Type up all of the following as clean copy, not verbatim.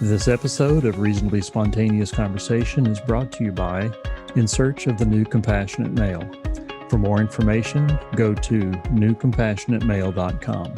This episode of Reasonably Spontaneous Conversation is brought to you by In Search of the New Compassionate Male. For more information, go to newcompassionatemale.com.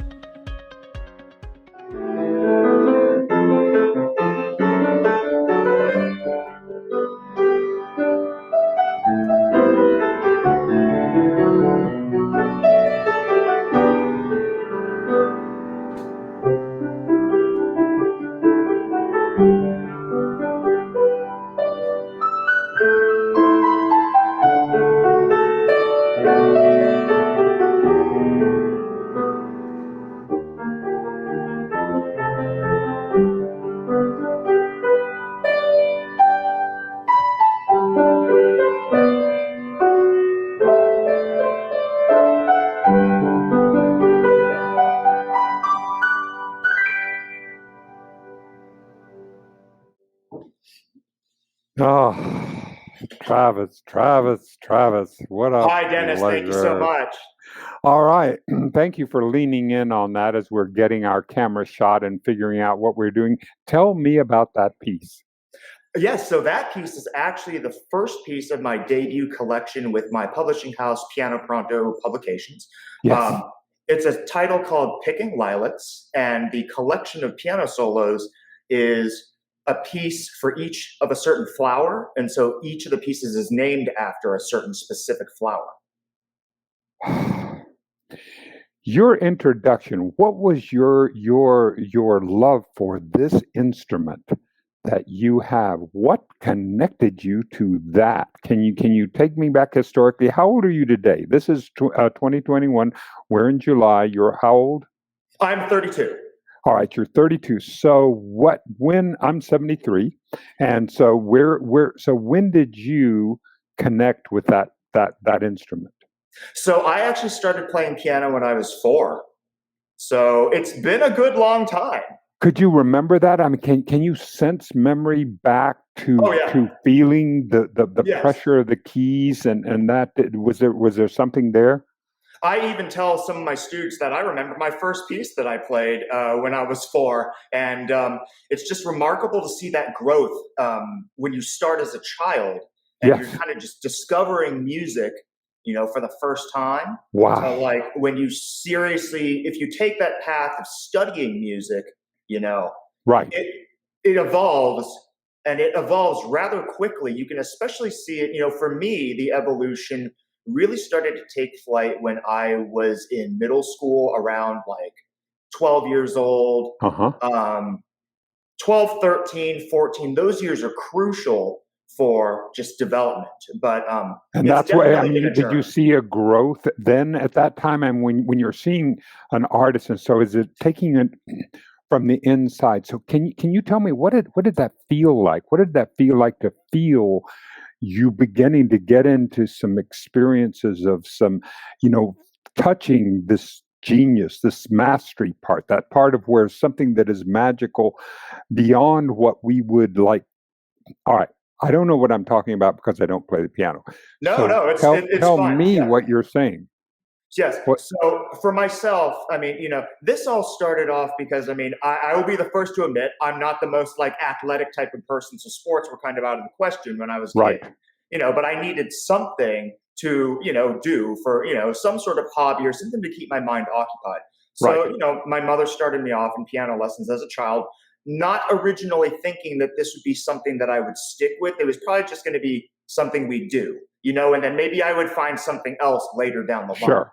Oh, Travis, what a Hi, Dennis. pleasure. Thank you so much. All right. Thank you for leaning in on that as we're getting our camera shot and figuring out what we're doing. Tell me about that piece. Yes, so that piece is actually the first piece of my debut collection with my publishing house, Piano Pronto Publications. Yes. It's a title called Picking Lilacs, and the collection of piano solos is a piece for each of a certain flower, and so each of the pieces is named after a certain specific flower. Your introduction, what was your love for this instrument that you have? What connected you to that? Can you take me back historically? How old are you today? This is 2021. We're in July. You're how old? I'm 32. All right, you're 32. So when I'm 73, and so when did you connect with that instrument? So I actually started playing piano when I was 4. So it's been a good long time. Could you remember that? I mean, can you sense memory back to to feeling the Yes. pressure of the keys and that was there something there? I even tell some of my students that I remember my first piece that I played when I was 4. And it's just remarkable to see that growth when you start as a child and Yes. you're kind of just discovering music, for the first time. Wow. So like when you seriously, if you take that path of studying music, Right. it evolves, and it evolves rather quickly. You can especially see it, for me, the evolution really started to take flight when I was in middle school around like 12 years old. 12, 13, 14, those years are crucial for just development. But And that's why, I mean, did you see a growth then at that time? And when you're seeing an artist, and so is it taking it from the inside? So can you tell me what did that feel like? What did that feel like to feel you beginning to get into some experiences of some, touching this genius, this mastery part, that part of where something that is magical beyond what we would like. All right. I don't know what I'm talking about because I don't play the piano. No, it's tell fine. me Yeah. what you're saying. Yes. So for myself, I mean, this all started off because, I will be the first to admit I'm not the most like athletic type of person. So sports were kind of out of the question when I was a Right. kid, but I needed something to, do for, some sort of hobby or something to keep my mind occupied. So, Right. my mother started me off in piano lessons as a child, not originally thinking that this would be something that I would stick with. It was probably just going to be something we do, and then maybe I would find something else later down the line. Sure.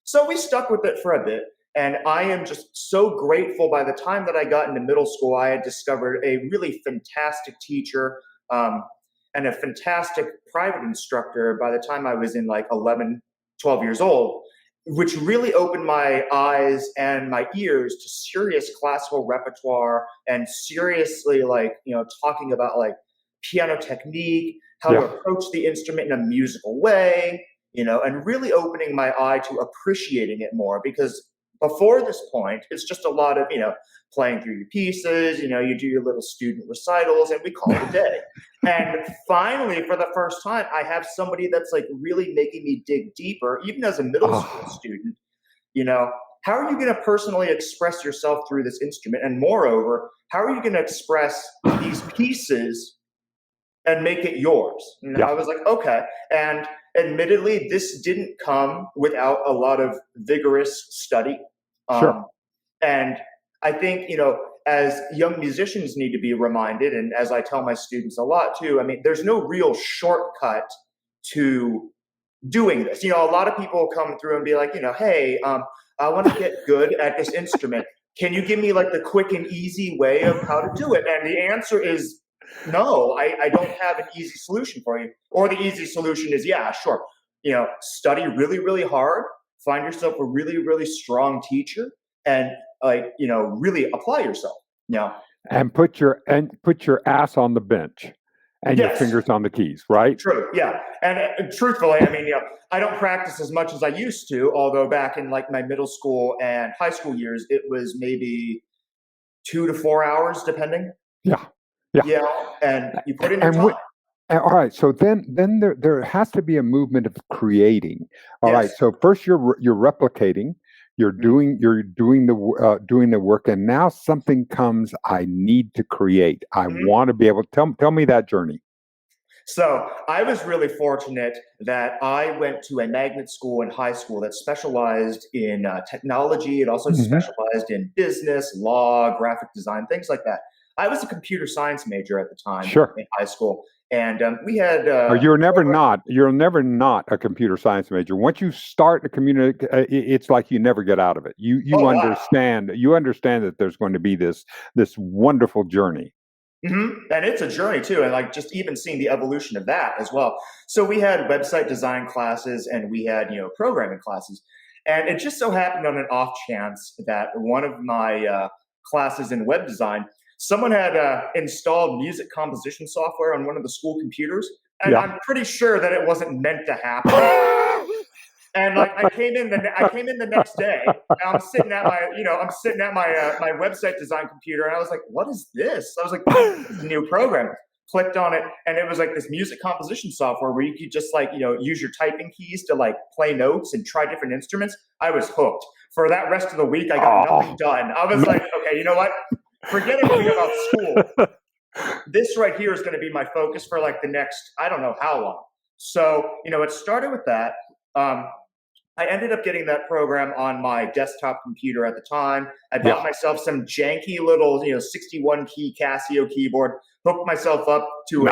So we stuck with it for a bit, and I am just so grateful. By the time that I got into middle school, I had discovered a really fantastic teacher and a fantastic private instructor by the time I was in like 11, 12 years old, which really opened my eyes and my ears to serious classical repertoire and seriously talking about like piano technique, how to approach the instrument in a musical way, and really opening my eye to appreciating it more, because before this point, it's just a lot of, playing through your pieces, you do your little student recitals and we call it a day. And finally, for the first time, I have somebody that's like really making me dig deeper, even as a middle school student, how are you going to personally express yourself through this instrument? And moreover, how are you going to express these pieces and make it yours? And I was like, okay. And admittedly, this didn't come without a lot of vigorous study. And I think, as young musicians need to be reminded, and as I tell my students a lot too, I mean, there's no real shortcut to doing this. A lot of people come through and be like, hey, I want to get good at this instrument. Can you give me like the quick and easy way of how to do it? And the answer is no, I don't have an easy solution for you. Or the easy solution is, yeah, sure. Study really, really hard, find yourself a really, really strong teacher, and really apply yourself. And put your ass on the bench and your fingers on the keys, right? True. Yeah. And truthfully, I mean, I don't practice as much as I used to, although back in like my middle school and high school years, it was maybe 2 to 4 hours, depending. Yeah. And you put in your time. All right. So then there has to be a movement of creating. All right. So first you're replicating. You're doing the work, and now something comes. I need to create. I want to be able to tell me that journey. So I was really fortunate that I went to a magnet school in high school that specialized in technology. It also specialized in business, law, graphic design, things like that. I was a computer science major at the time in high school. And we had. You're never not a computer science major. Once you start a community, it's like you never get out of it. You understand. Wow. You understand that there's going to be this wonderful journey. And it's a journey too, and like just even seeing the evolution of that as well. So we had website design classes, and we had programming classes, and it just so happened on an off chance that one of my classes in web design, someone had installed music composition software on one of the school computers, and I'm pretty sure that it wasn't meant to happen. And like I came in the next day, and I'm sitting at my website design computer, and I was like, "What is this?" I was like, "This is a new program." Clicked on it, and it was like this music composition software where you could just use your typing keys to like play notes and try different instruments. I was hooked. For that rest of the week, I got nothing done. I was like, "Okay, you know what? Forget everything about school. This right here is going to be my focus for like the next, I don't know how long." So, it started with that. I ended up getting that program on my desktop computer at the time. I bought myself some janky little, 61 key Casio keyboard, hooked myself up to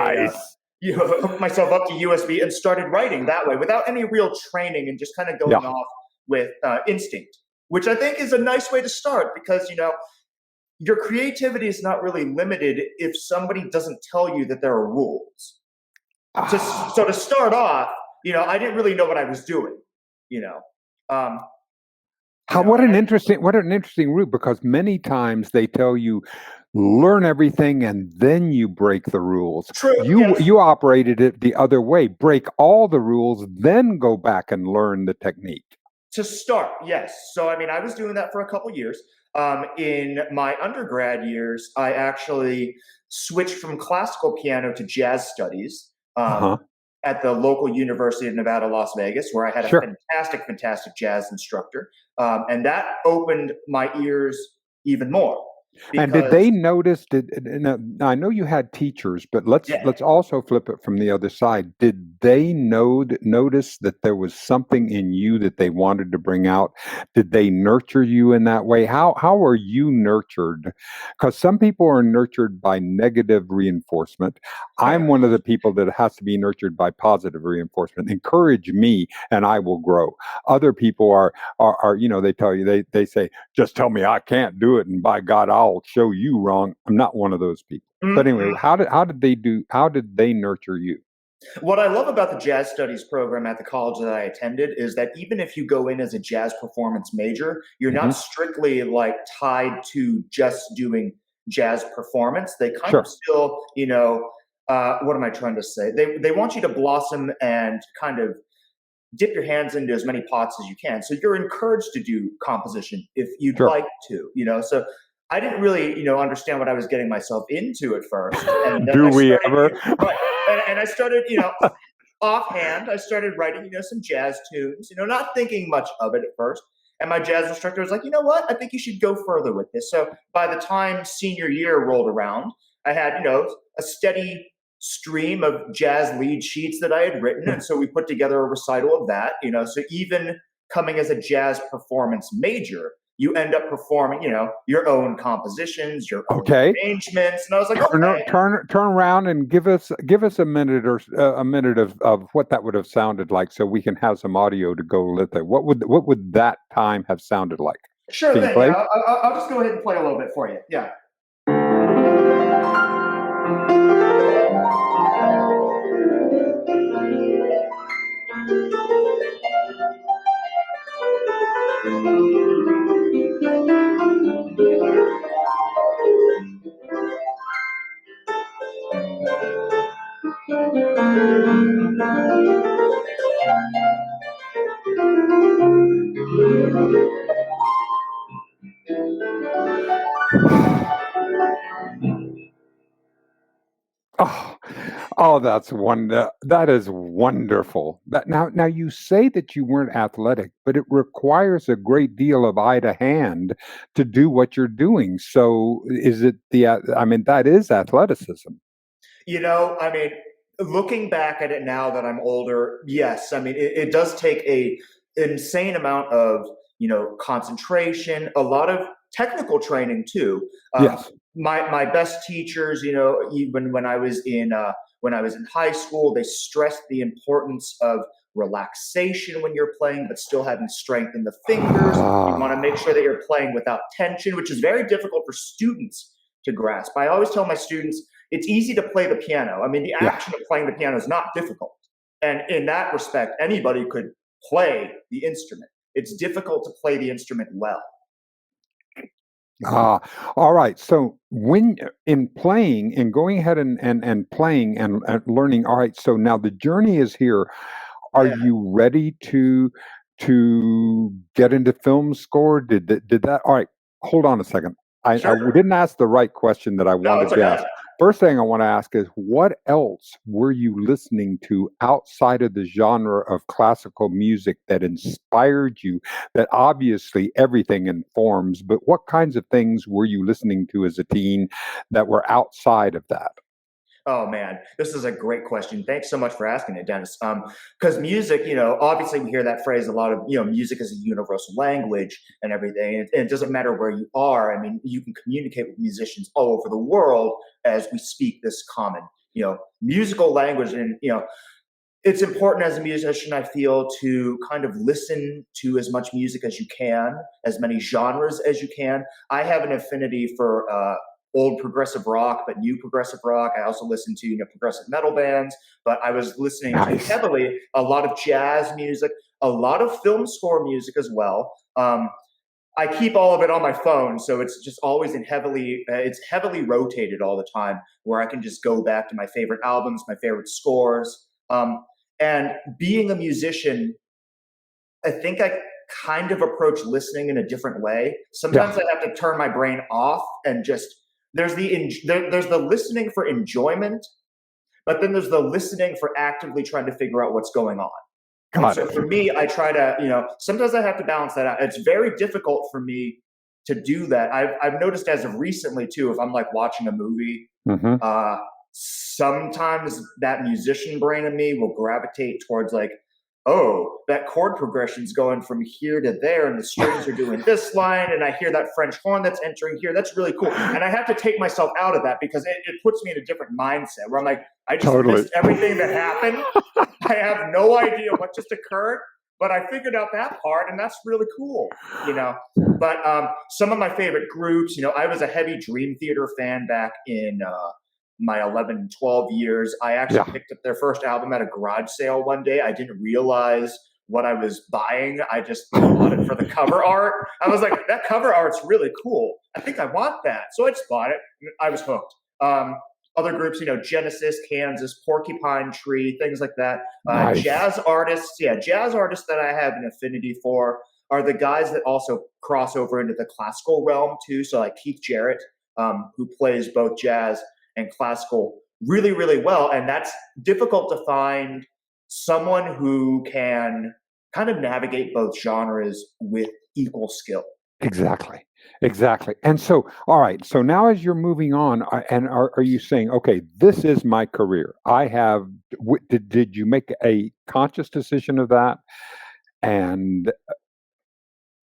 hooked myself up to USB and started writing that way without any real training and just kind of going off with instinct, which I think is a nice way to start because, your creativity is not really limited if somebody doesn't tell you that there are rules. So to start off, I didn't really know what I was doing. What an interesting route, because many times they tell you learn everything and then you break the rules. True. You operated it the other way. Break all the rules, then go back and learn the technique. To start, yes. So I was doing that for a couple years. In my undergrad years, I actually switched from classical piano to jazz studies. At the local University of Nevada, Las Vegas, where I had a fantastic jazz instructor. And that opened my ears even more. And did they notice, I know you had teachers, but let's also flip it from the other side. Did they notice that there was something in you that they wanted to bring out? Did they nurture you in that way? How are you nurtured? Because some people are nurtured by negative reinforcement. I'm one of the people that has to be nurtured by positive reinforcement. Encourage me and I will grow. Other people are they tell you, they say, just tell me I can't do it and by God, I'll show you wrong. I'm not one of those people. But anyway, how did they nurture you? What I love about the jazz studies program at the college that I attended is that even if you go in as a jazz performance major, you're not strictly like tied to just doing jazz performance. They kind of still, what am I trying to say? They want you to blossom and kind of dip your hands into as many pots as you can. So you're encouraged to do composition if you'd like to, So I didn't really, understand what I was getting myself into at first. And do we ever? And I started, offhand, I started writing, some jazz tunes, not thinking much of it at first. And my jazz instructor was like, you know what? I think you should go further with this. So by the time senior year rolled around, I had, a steady stream of jazz lead sheets that I had written. And so we put together a recital of that, so even coming as a jazz performance major, you end up performing, your own compositions, your own arrangements. And I was like, turn around and give us a minute or a minute of what that would have sounded like, so we can have some audio to go with it. What would that time have sounded like? Sure thing. Yeah, I'll just go ahead and play a little bit for you. Yeah. Oh, that is wonderful. Now you say that you weren't athletic, but it requires a great deal of eye to hand to do what you're doing. So is it that is athleticism. Looking back at it now that I'm older, yes. It does take a insane amount of, concentration, a lot of technical training too. Yes. My best teachers, even when I was in high school, they stressed the importance of relaxation when you're playing, but still having strength in the fingers. You want to make sure that you're playing without tension, which is very difficult for students to grasp. I always tell my students, it's easy to play the piano. The action of playing the piano is not difficult. And in that respect, anybody could play the instrument. It's difficult to play the instrument well. All right. So when in playing and going ahead and playing and learning, all right. So now the journey is here. Are you ready to get into film score? Did that? All right. Hold on a second. I didn't ask the right question that I wanted to ask. First thing I want to ask is, what else were you listening to outside of the genre of classical music that inspired you? That obviously everything informs, but what kinds of things were you listening to as a teen that were outside of that? Oh man, this is a great question. Thanks so much for asking it, Dennis. Because music, obviously we hear that phrase a lot of, music is a universal language and everything. And it doesn't matter where you are. You can communicate with musicians all over the world as we speak this common, musical language. And, it's important as a musician, I feel, to kind of listen to as much music as you can, as many genres as you can. I have an affinity for, old progressive rock, but new progressive rock. I also listen to progressive metal bands, but I was listening to heavily a lot of jazz music, a lot of film score music as well. I keep all of it on my phone, so it's just always it's heavily rotated all the time, where I can just go back to my favorite albums, my favorite scores. And being a musician, I think I kind of approach listening in a different way. Sometimes I have to turn my brain off and just. There's the listening for enjoyment, but then there's the listening for actively trying to figure out what's going on. So for me, I try to, sometimes I have to balance that out. It's very difficult for me to do that. I've noticed as of recently too, if I'm like watching a movie, sometimes that musician brain in me will gravitate towards like, oh, that chord progression's going from here to there, and the strings are doing this line, and I hear that French horn that's entering here. That's really cool. And I have to take myself out of that because it puts me in a different mindset where I'm like, I just missed everything that happened. I have no idea what just occurred, but I figured out that part, and that's really cool, But some of my favorite groups, I was a heavy Dream Theater fan back in my 11, 12 years. I actually picked up their first album at a garage sale one day. I didn't realize what I was buying. I just bought it for the cover art. I was like, that cover art's really cool. I think I want that. So I just bought it. I was hooked. Other groups, Genesis, Kansas, Porcupine Tree, things like that. Jazz artists that I have an affinity for are the guys that also cross over into the classical realm too. So like Keith Jarrett, who plays both jazz and classical really, really well. And that's difficult to find someone who can kind of navigate both genres with equal skill. Exactly. Exactly. And so, all right. So now, as you're moving on, and are you saying, okay, this is my career? I have. Did you make a conscious decision of that? And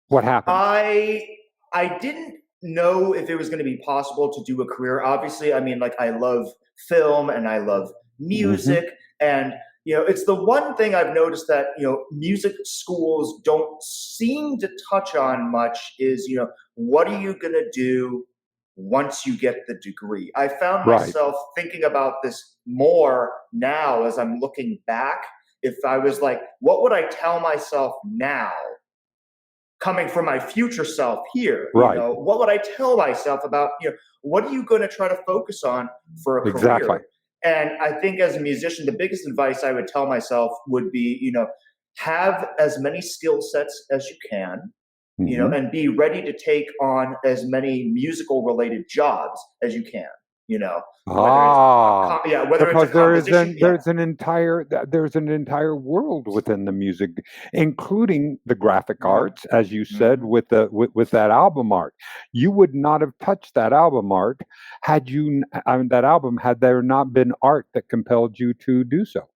what happened? I didn't know if it was going to be possible to do a career. Obviously, I mean, like I love film and I love music, and it's the one thing I've noticed that music schools don't seem to touch on much is what are you going to do once you get the degree? I found Right. myself thinking about this more now as I'm looking back. If I was like, what would I tell myself now? Coming from my future self here, Right. what would I tell myself about, what are you going to try to focus on for a Exactly. career? And I think as a musician, the biggest advice I would tell myself would be, have as many skill sets as you can, and be ready to take on as many musical related jobs as you can, whether because it's a composition. there's an entire world within the music, including the graphic arts, as you said, with that album art. You would not have touched that album art had there not been art that compelled you to do so.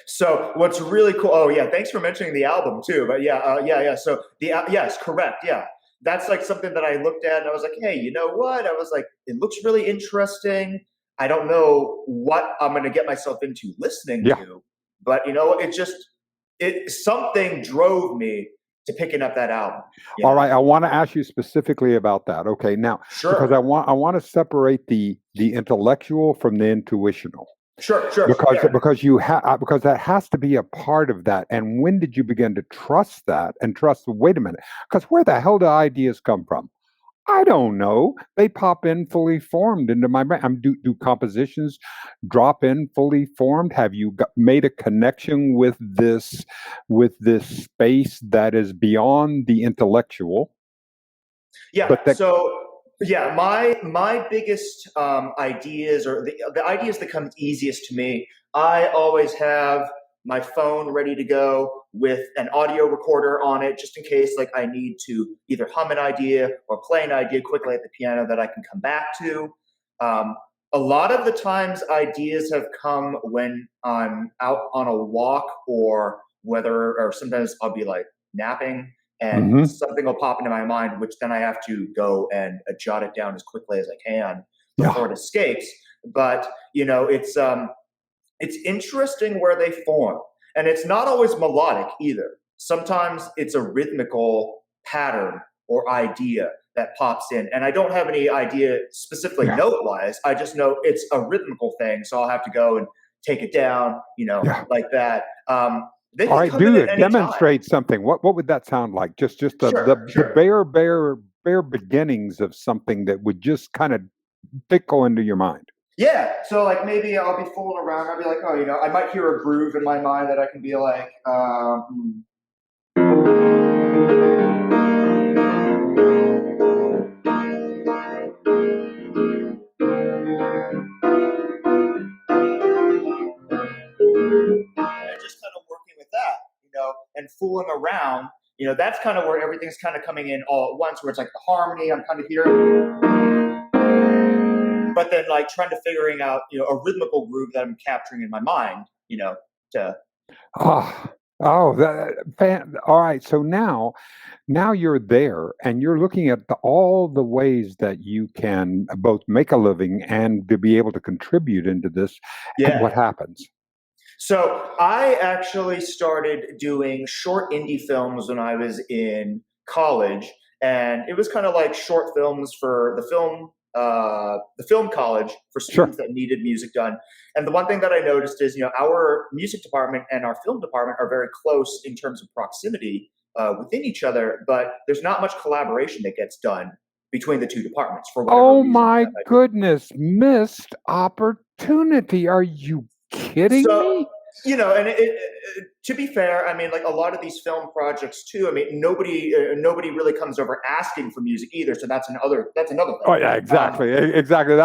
So what's really cool? Oh yeah, thanks for mentioning the album too. But yeah. So yes, correct. Yeah, that's like something that I looked at and I was like, hey, you know what? I was like, it looks really interesting. I don't know what I'm going to get myself into listening to, but something drove me to picking up that album. All right, I want to ask you specifically about that. Okay, now because I want to separate the intellectual from the intuitional. Sure. Because that has to be a part of that. And when did you begin to trust that and trust? Wait a minute, because where the hell do ideas come from? I don't know. They pop in fully formed into my brain. Do compositions drop in fully formed? Have you made a connection with this space that is beyond the intellectual? Yeah. My biggest ideas, or the ideas that come easiest to me, I always have my phone ready to go with an audio recorder on it, just in case like I need to either hum an idea or play an idea quickly at the piano that I can come back to. A lot of the times ideas have come when I'm out on a walk, or sometimes I'll be like napping and something will pop into my mind, which then I have to go and jot it down as quickly as I can before it escapes. But it's interesting where they form, and it's not always melodic either. Sometimes it's a rhythmical pattern or idea that pops in, and I don't have any idea specifically note-wise. I just know it's a rhythmical thing, so I'll have to go and take it down, like that. All right, do it. Demonstrate something. What would that sound like? Just the bare beginnings of something that would just kind of tickle into your mind. Yeah, so like maybe I'll be fooling around. I'll be like, I might hear a groove in my mind that I can be like, and just kind of working with that, and fooling around. That's kind of where everything's kind of coming in all at once, where it's like the harmony I'm kind of hearing, but then like trying to figuring out, a rhythmical groove that I'm capturing in my mind, all right. So now you're there and you're looking at all the ways that you can both make a living and to be able to contribute into this. Yeah. And what happens? So I actually started doing short indie films when I was in college, and it was kind of like short films for the film college for students that needed music done. And the one thing that I noticed is, our music department and our film department are very close in terms of proximity within each other, but there's not much collaboration that gets done between the two departments for whatever reason. Oh my goodness, missed opportunity. Are you kidding me? And to be fair, I mean, like a lot of these film projects too. I mean, nobody really comes over asking for music either. So that's another thing. Oh yeah, exactly. Exactly.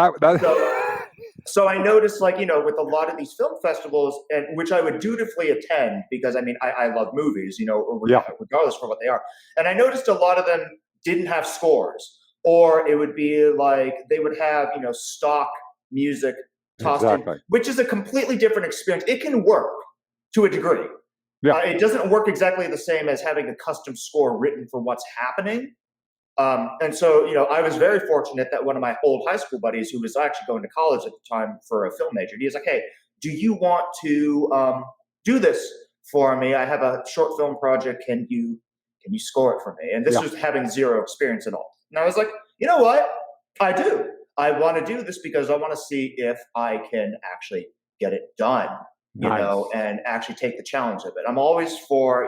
So I noticed, like, with a lot of these film festivals, and which I would dutifully attend because I love movies, regardless for what they are. And I noticed a lot of them didn't have scores, or it would be like they would have, stock music tossed in, Exactly. which is a completely different experience. It can work to a degree. Yeah. It doesn't work exactly the same as having a custom score written for what's happening. And so, I was very fortunate that one of my old high school buddies, who was actually going to college at the time for a film major, he was like, "Hey, do you want to do this for me? I have a short film project. Can you score it for me?" And this was having zero experience at all. And I was like, "You know what? I do. I want to do this because I want to see if I can actually get it done." Nice. And actually take the challenge of it. I'm always for,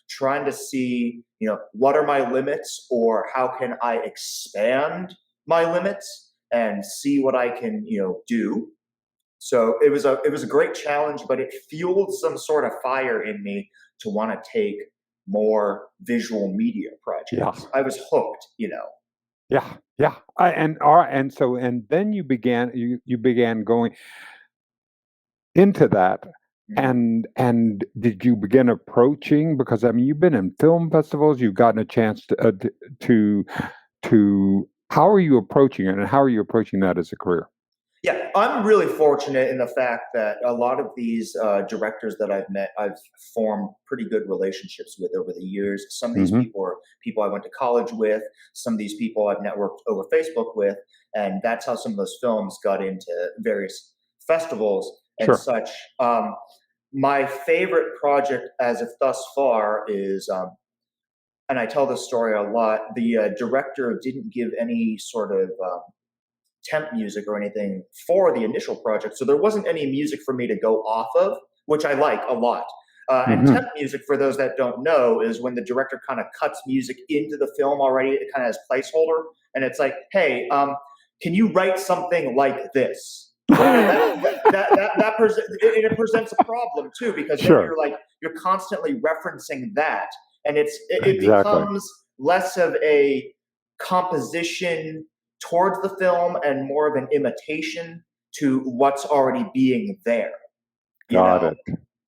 trying to see, what are my limits, or how can I expand my limits and see what I can, do. So it was a great challenge, but it fueled some sort of fire in me to want to take more visual media projects. Yeah. I was hooked, Yeah. Yeah. And then you began going into that. And did you begin approaching, because you've been in film festivals, you've gotten a chance to how are you approaching it, and how are you approaching that as a career? Yeah, I'm really fortunate in the fact that a lot of these directors that I've met, I've formed pretty good relationships with over the years. Some of these people are people I went to college with. Some of these people I've networked over Facebook with, and that's how some of those films got into various festivals and such. My favorite project as of thus far is, and I tell this story a lot, the director didn't give any sort of temp music or anything for the initial project. So there wasn't any music for me to go off of, which I like a lot. And temp music, for those that don't know, is when the director kind of cuts music into the film already. It kind of has placeholder. And it's like, "Hey, can you write something like this?" It presents a problem too, because then you're constantly referencing that, and it becomes less of a composition towards the film and more of an imitation to what's already being there. Got it.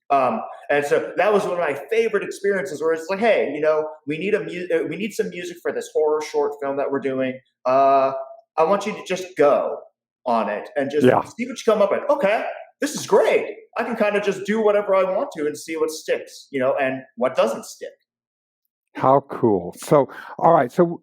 And so that was one of my favorite experiences, where it's like, "Hey, we need some music for this horror short film that we're doing. I want you to just go on it and just see what you come up with. Okay, this is great. I can kind of just do whatever I want to and see what sticks, and what doesn't stick." How cool. So, all right. So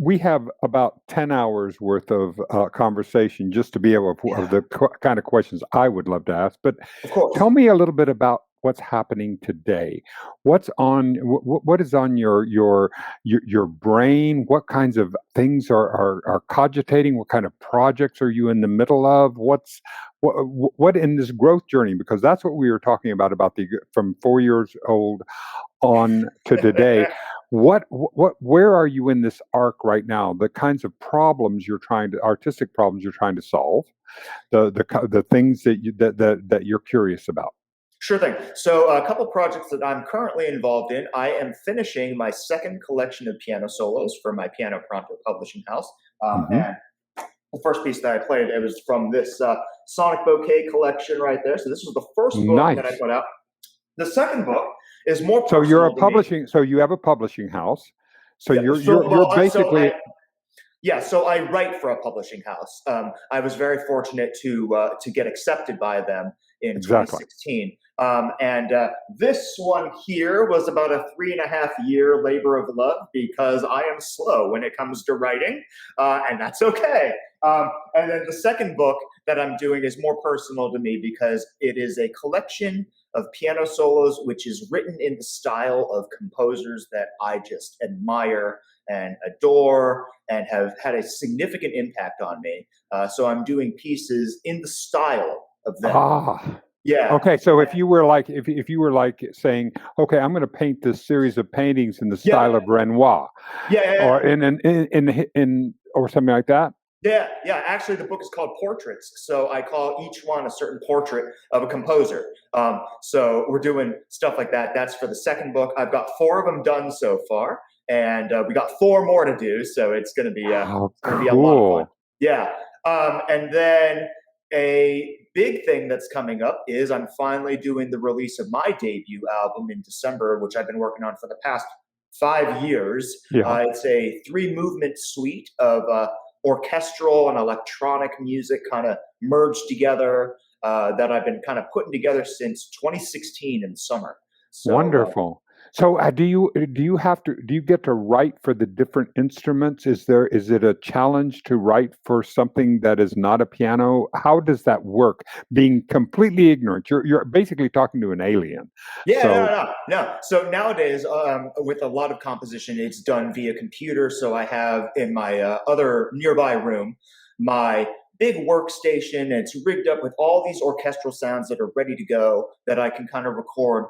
we have about 10 hours worth of conversation just to be able to, of the kind of questions I would love to ask. But of course, tell me a little bit about what's happening today. What is on your brain? What kinds of things are cogitating? What kind of projects are you in the middle of? What in this growth journey? Because that's what we were talking about from 4 years old on to today. Where are you in this arc right now? The kinds of problems artistic problems you're trying to solve, the things that you're curious about. Sure thing. So a couple projects that I'm currently involved in. I am finishing my second collection of piano solos for my Piano Pronto publishing house. And the first piece that I played, it was from this Sonic Bouquet collection right there. So this was the first book that I put out. The second book is more personal. So you're a publishing. So you have a publishing house. So you're basically. So I write for a publishing house. I was very fortunate to get accepted by them in 2016. And this one here was about a 3.5-year labor of love, because I am slow when it comes to writing, and that's okay. And then the second book that I'm doing is more personal to me, because it is a collection of piano solos, which is written in the style of composers that I just admire and adore and have had a significant impact on me. So I'm doing pieces in the style of them. Yeah. Okay. So if you were like saying, okay, I'm going to paint this series of paintings in the style of Renoir, or in or something like that. Yeah. Actually, the book is called Portraits, so I call each one a certain portrait of a composer. So we're doing stuff like that. That's for the second book. I've got 4 of them done so far, and we got 4 more to do. So it's going to be a lot of fun. Yeah. And then a big thing that's coming up is I'm finally doing the release of my debut album in December, which I've been working on for the past 5 years. Yeah. It's a 3-movement suite of orchestral and electronic music kind of merged together that I've been kind of putting together since 2016 in the summer. So, Wonderful. So do you get to write for the different instruments? Is it a challenge to write for something that is not a piano? How does that work? Being completely ignorant, you're basically talking to an alien. Yeah, So no. So nowadays, with a lot of composition, it's done via computer. So I have in my other nearby room my big workstation. It's rigged up with all these orchestral sounds that are ready to go that I can kind of record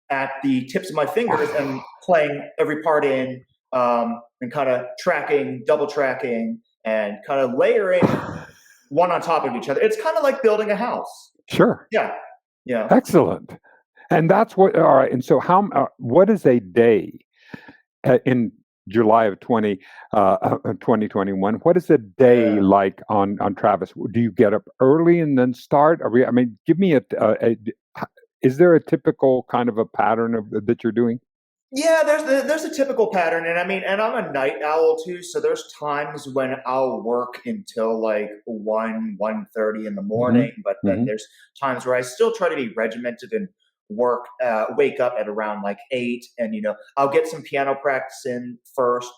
at the tips of my fingers and playing every part in and kind of tracking, double tracking, and kind of layering one on top of each other. It's kind of like building a house. sure, Yeah. excellent. And that's what. All right. And so, what is a day in July of 2021? What is a day like on Travis? Do you get up early and then start? Give me is there a typical kind of a pattern that you're doing? Yeah, there's a typical pattern, and I'm a night owl too. So there's times when I'll work until like 1:30 in the morning, but then there's times where I still try to be regimented and wake up at around like 8, and I'll get some piano practice in first.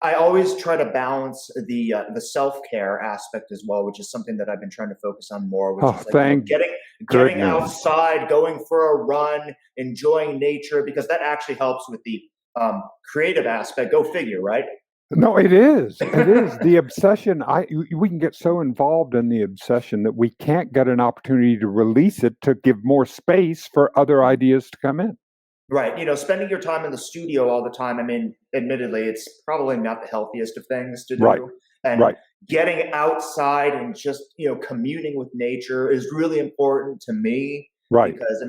I always try to balance the self-care aspect as well, which is something that I've been trying to focus on more, which is like getting outside, going for a run, enjoying nature, because that actually helps with the creative aspect. Go figure, right? No, it is. It is the obsession. We can get so involved in the obsession that we can't get an opportunity to release it, to give more space for other ideas to come in. Right. Spending your time in the studio all the time, admittedly, it's probably not the healthiest of things to do. Right. And Right. getting outside and just, communing with nature is really important to me. Right. Because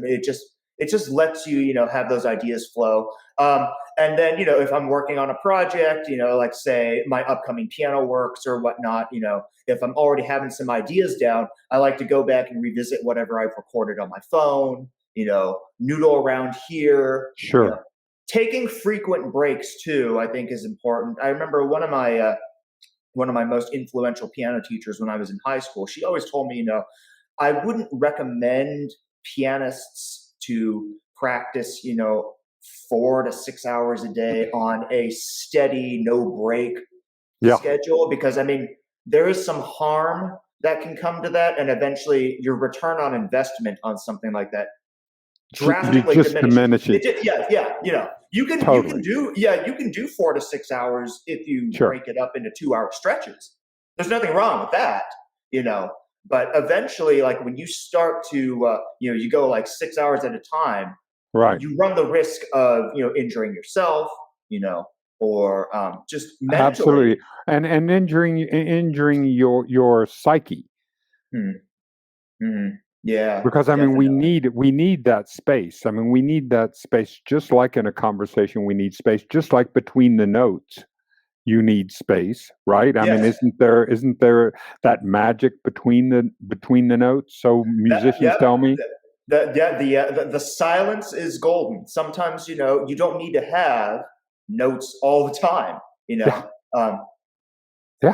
it just lets you, have those ideas flow. And then, if I'm working on a project, like say my upcoming piano works or whatnot, if I'm already having some ideas down, I like to go back and revisit whatever I've recorded on my phone, noodle around here. Sure. Taking frequent breaks too, I think, is important. I remember one of my most influential piano teachers when I was in high school. She always told me, I wouldn't recommend pianists to practice, 4 to 6 hours a day on a steady, no break schedule, because there is some harm that can come to that, and eventually your return on investment on something like that drastically diminishes. You can do 4 to 6 hours if you break it up into 2-hour stretches. There's nothing wrong with that, but eventually, like when you start to you go like 6 hours at a time, right, you run the risk of injuring yourself, or just mentally. Absolutely, and injuring your psyche. Yeah, because we need that space. We need that space, just like in a conversation. We need space, just like between the notes. You need space, right? Yes. Isn't there that magic between the notes? So musicians tell me. The silence is golden. Sometimes you don't need to have notes all the time.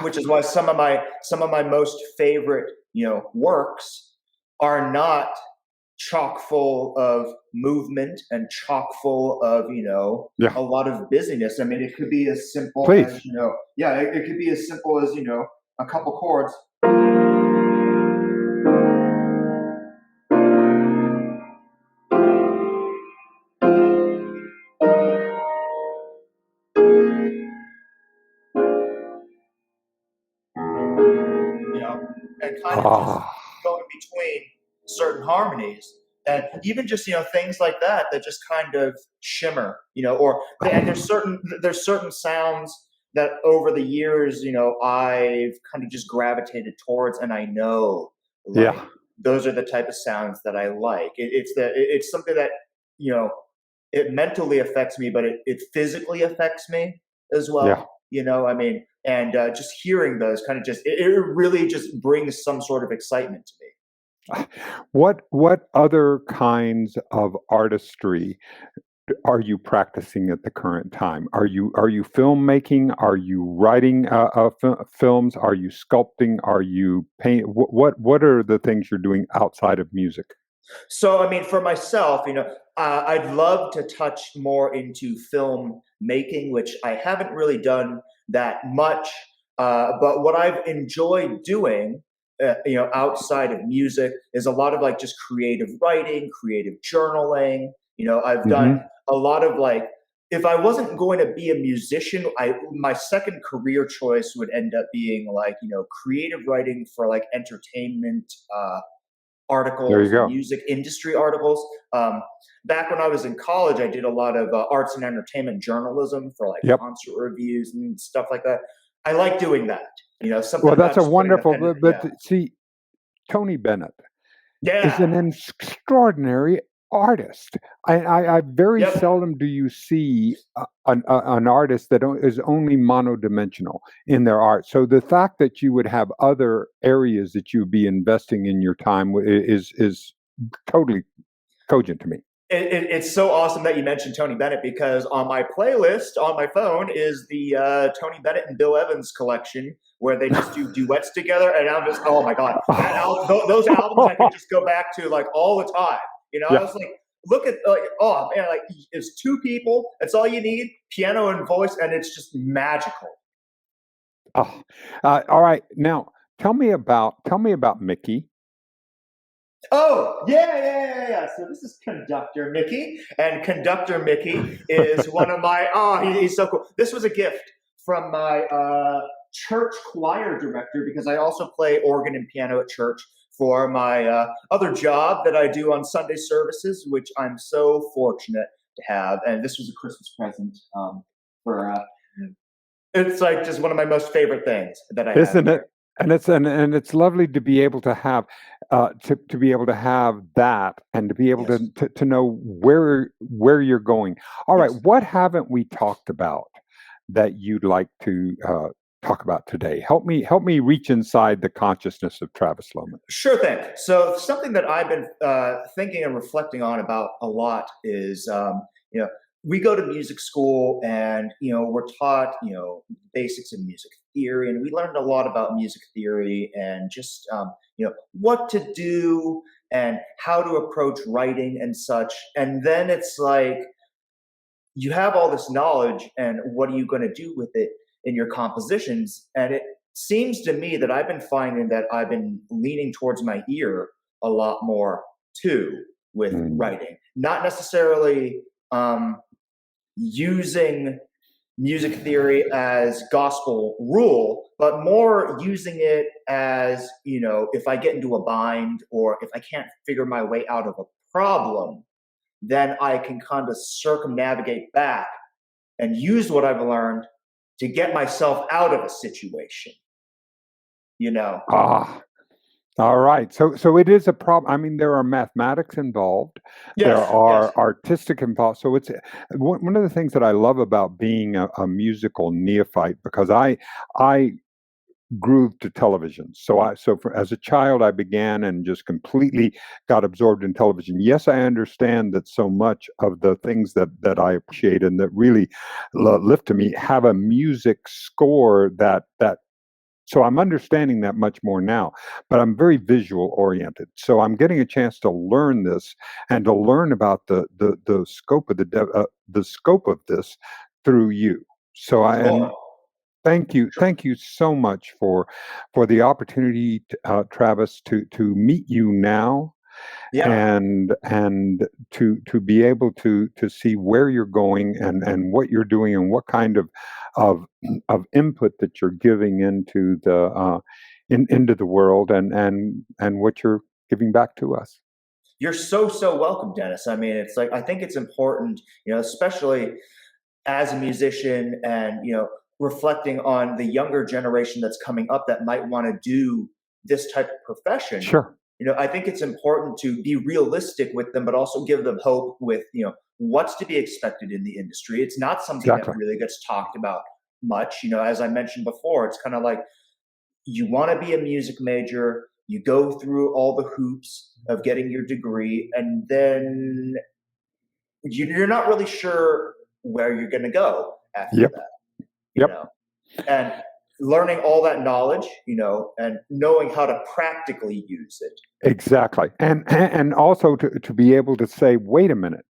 Which is why some of my most favorite works are not chock full of movement and chock full of a lot of busyness. It could be as simple as it could be as simple as a couple chords. And kind of just going between certain harmonies, and even just things like that just kind of shimmer, and there's certain sounds that over the years I've kind of just gravitated towards, and I know those are the type of sounds that I like. It's something that it mentally affects me, but it physically affects me as well. I mean, and just hearing those kind of it really just brings some sort of excitement to me. What other kinds of artistry are you practicing at the current time? Are you filmmaking? Are you writing films? Are you sculpting? Are you paint? What are the things you're doing outside of music? So, I mean, for myself, I'd love to touch more into film making, which I haven't really done that much. But what I've enjoyed doing, outside of music, is a lot of like just creative writing, creative journaling. I've done Hmm. a lot of like, if I wasn't going to be a musician, my second career choice would end up being like, creative writing for like entertainment There you articles, go. music industry articles. Back when I was in college, I did a lot of arts and entertainment journalism for like Yep. concert reviews and stuff like that. I like doing that. Something Well, about that's a just putting a wonderful. pen. But see, Tony Bennett is Yeah. an extraordinary artist. I very Yep. seldom do you see an artist that is only monodimensional in their art. So the fact that you would have other areas that you'd be investing in your time is totally cogent to me. It's so awesome that you mentioned Tony Bennett, because on my playlist on my phone is the Tony Bennett and Bill Evans collection, where they just do duets together, and I'm just, oh my god, those albums I could just go back to like all the time. I Yeah. was like, look at like, oh man, like it's two people, that's all you need, piano and voice, and it's just magical. Oh, all right. Now tell me about Mickey. Oh, yeah. So this is Conductor Mickey, and Conductor Mickey is one of my, he's so cool. This was a gift from my church choir director, because I also play organ and piano at church for my other job that I do on Sunday services, which I'm so fortunate to have. And this was a Christmas present for, it's like just one of my most favorite things that I have. Isn't it? And it's lovely to be able to have to be able to have that, and to be able Yes. to know where you're going. All right, Yes. what haven't we talked about that you'd like to talk about today? Help me reach inside the consciousness of Travis Lohmann. Sure thing. So something that I've been thinking and reflecting on about a lot is, we go to music school, and we're taught basics of music theory, and we learned a lot about music theory, and just what to do and how to approach writing and such. And then it's like, you have all this knowledge, and what are you going to do with it in your compositions? And it seems to me that I've been finding that I've been leaning towards my ear a lot more too with writing, not necessarily using music theory as gospel rule, but more using it as, if I get into a bind, or if I can't figure my way out of a problem, then I can kind of circumnavigate back and use what I've learned to get myself out of a situation. All right. So it is a problem. I mean, there are mathematics involved. There Yes, are yes. artistic involved. So it's one of the things that I love about being a musical neophyte, because I grew to television. As a child, I began and just completely got absorbed in television. Yes, I understand that so much of the things that I appreciate and that really lift to me have a music score that. So I'm understanding that much more now, but I'm very visual oriented. So I'm getting a chance to learn this, and to learn about the scope of the scope of this through you. So and Cool. thank you so much for the opportunity, Travis, to meet you now, Yeah. and to be able to see where you're going, and what you're doing, and what kind of of input that you're giving into into the world, and what you're giving back to us. You're so welcome, Dennis. I mean, it's like, I think it's important, especially as a musician, and reflecting on the younger generation that's coming up that might want to do this type of profession. Sure. I think it's important to be realistic with them, but also give them hope with what's to be expected in the industry. It's not something that Exactly. really gets talked about much. As I mentioned before, it's kind of like you want to be a music major, you go through all the hoops of getting your degree, and then you're not really sure where you're going to go after that. You know, and learning all that knowledge, and knowing how to practically use it. Exactly. And also to be able to say, wait a minute,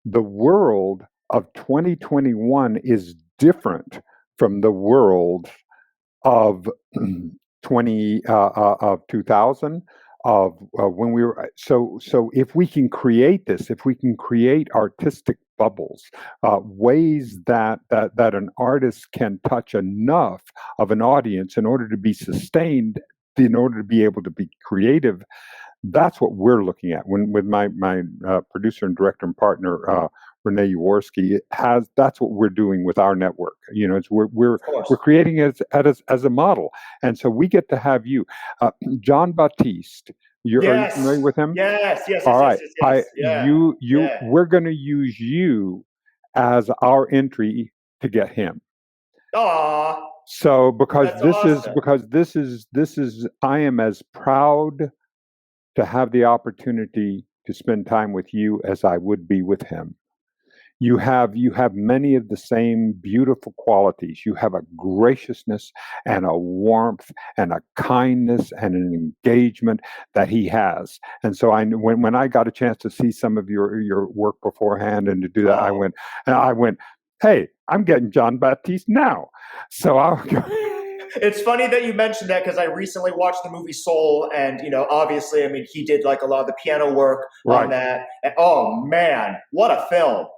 the world of 2021 is different from the world of 2000, of when we were. So if we can create this, if we can create artistic bubbles, ways that an artist can touch enough of an audience in order to be sustained, in order to be able to be creative, that's what we're looking at. With my producer and director and partner, Renee Jaworski, that's what we're doing with our network. We're creating it as a model, and so we get to have you, John Baptiste. Are you familiar with him? Yes. All right. Yes. We're going to use you as our entry to get him. Aww. So because this is I am as proud to have the opportunity to spend time with you as I would be with him. You have many of the same beautiful qualities. You have a graciousness and a warmth and a kindness and an engagement that he has. And so when I got a chance to see some of your work beforehand and to do that, I went, hey, I'm getting John Baptiste now. So I'll go. It's funny that you mentioned that, because I recently watched the movie Soul, and obviously, he did like a lot of the piano work on that. And, oh man, what a film!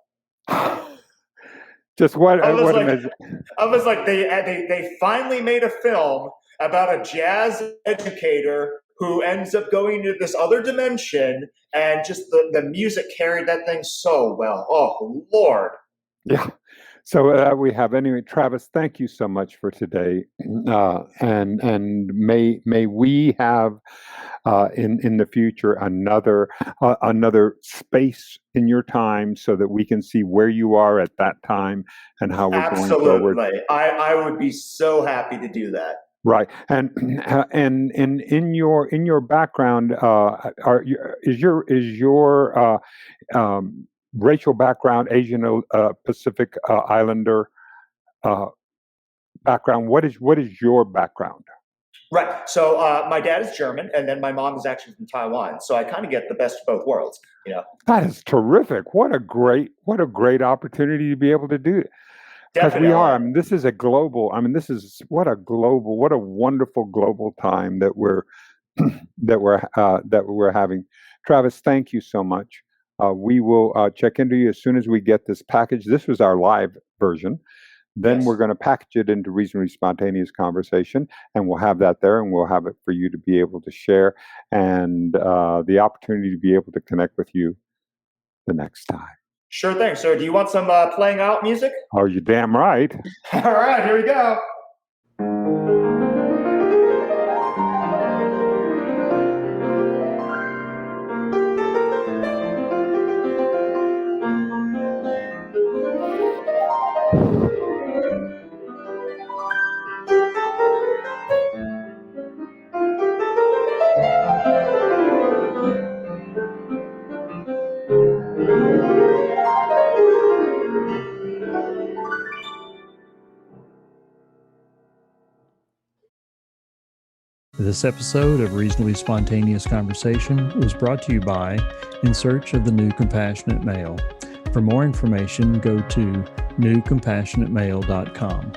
Just what I was like, they finally made a film about a jazz educator who ends up going into this other dimension, and just the music carried that thing so well. Oh Lord. Yeah. So we have, anyway, Travis, thank you so much for today. And may we have in the future another space in your time, so that we can see where you are at that time and how we're going forward. Absolutely. I would be so happy to do that. Right. And in your background, is your racial background Asian Pacific Islander background? What is your background? Right. So my dad is German, and then my mom is actually from Taiwan. So I kind of get the best of both worlds. That is terrific. What a great opportunity to be able to do it. Because we are. This is a global. What a wonderful global time that we're having. Travis, thank you so much. We will check into you as soon as we get this package. This was our live version. Then we're going to package it into Reasonably Spontaneous Conversation, and we'll have that there, and we'll have it for you to be able to share, and the opportunity to be able to connect with you the next time. Sure thing. So do you want some playing out music? Oh, you're damn right. All right, here we go. This episode of Reasonably Spontaneous Conversation was brought to you by In Search of the New Compassionate Male. For more information, go to newcompassionatemale.com.